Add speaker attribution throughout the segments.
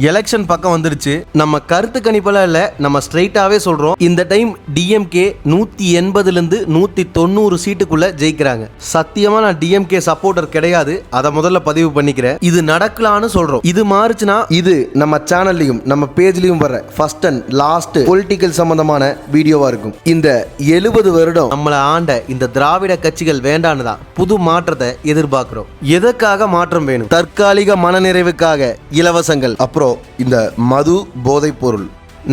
Speaker 1: Election பக்கம் வந்துருச்சு. நம்ம கருத்து கணிப்பெல்லாம் இல்ல, நம்ம ஸ்ட்ரைட்டாவே சொல்றோம். இந்த டைம் டிஎம்கே 180 190 சீட்டுக்குள்ள ஜெயிக்கிறாங்க. சத்தியமா நான் டிஎம்கே சப்போர்ட்டர் கிடையாது, அதை முதல்ல பதிவு பண்ணிக்கிறேன். இது நடக்கலான்னு சொல்றோம். இது மாறுச்சுன்னா இது நம்ம சேனல்லையும் நம்ம பேஜ்லயும் வர ஃபர்ஸ்ட் அண்ட் லாஸ்ட் பொலிட்டிக்கல் சம்பந்தமான வீடியோவா இருக்கும். இந்த 70 வருடம் நம்மளை ஆண்ட இந்த திராவிட கட்சிகள் வேண்டான்னு தான் புது மாற்றத்தை எதிர்பார்க்கிறோம். எதற்காக மாற்றம் வேணும்? தற்காலிக மனநிறைவுக்காக இலவசங்கள், அப்புறம் இந்த மது, போதைப் பொருள்,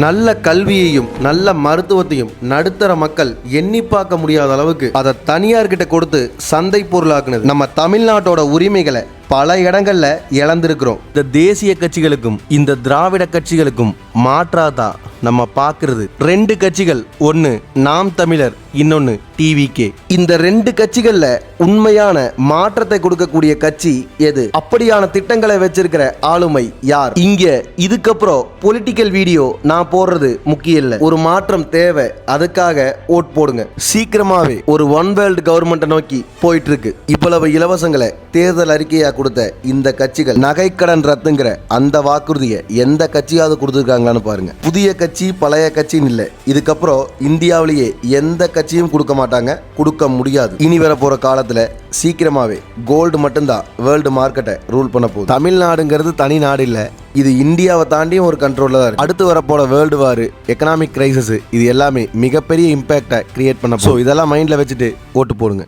Speaker 1: நல்ல கல்வியையும் நல்ல மருத்துவத்தையும் நடுத்தர மக்கள் எண்ணி பார்க்க முடியாத அளவுக்கு அதை தனியார்கிட்ட கொடுத்து சந்தை பொருளாக்குனது. நம்ம தமிழ்நாட்டோட உரிமைகளை பல இடங்கள்ல இழந்திருக்கிறோம். இந்த தேசிய கட்சிகளுக்கும் இந்த திராவிட கட்சிகளுக்கும் மாற்றாதான் நம்ம பார்க்கிறது 2 கட்சிகள். ஒன்னு நாம் தமிழர், இன்னொன்னு டிவிகே. இந்த 2 கட்சிகள்ல உண்மையான மாற்றத்தை கொடுக்கக்கூடிய கட்சி எது? அப்படியான திட்டங்களை வச்சிருக்கிற ஆளுமை யார்? இங்க இதுக்கப்புறம் பொலிட்டிக்கல் வீடியோ நான் போடுறது முக்கியம் இல்லை. ஒரு மாற்றம் தேவை, அதுக்காக ஓட் போடுங்க. சீக்கிரமாவே ஒரு ஒன் வேர்ல்டு கவர்மெண்ட் நோக்கி போயிட்டு இருக்கு. இவ்வளவு இலவசங்களை தேர்தல் அறிக்கையா கொடுத்த இந்த கட்சிகள் நகைக்கடன் ரத்துங்கிற அந்த வாக்குறுதியை எந்த கட்சியாவது கொடுத்துருக்காங்களான்னு பாருங்க. புதிய கட்சி பழைய கட்சின்னு இல்லை, இதுக்கப்புறம் இந்தியாவிலேயே எந்த கட்சியும் கொடுக்க மாட்டாங்க, கொடுக்க முடியாது. இனி வர போற காலத்துல சீக்கிரமாவே கோல்டு மட்டும்தான் வேர்ல்டு மார்க்கெட்டை ரூல் பண்ண போகுது. தமிழ்நாடுங்கிறது தனி நாடு இல்லை, இது இந்தியாவை தாண்டியும் ஒரு கண்ட்ரோல்ல தான் இருக்கு. அடுத்து வரப்போற வேர்ல்டு வார், எக்கனாமிக் கிரைசிஸ், இது எல்லாமே மிகப்பெரிய இம்பாக்டை கிரியேட் பண்ண போகுது. இதெல்லாம் மைண்ட்ல வச்சுட்டு ஓட்டு போடுங்க.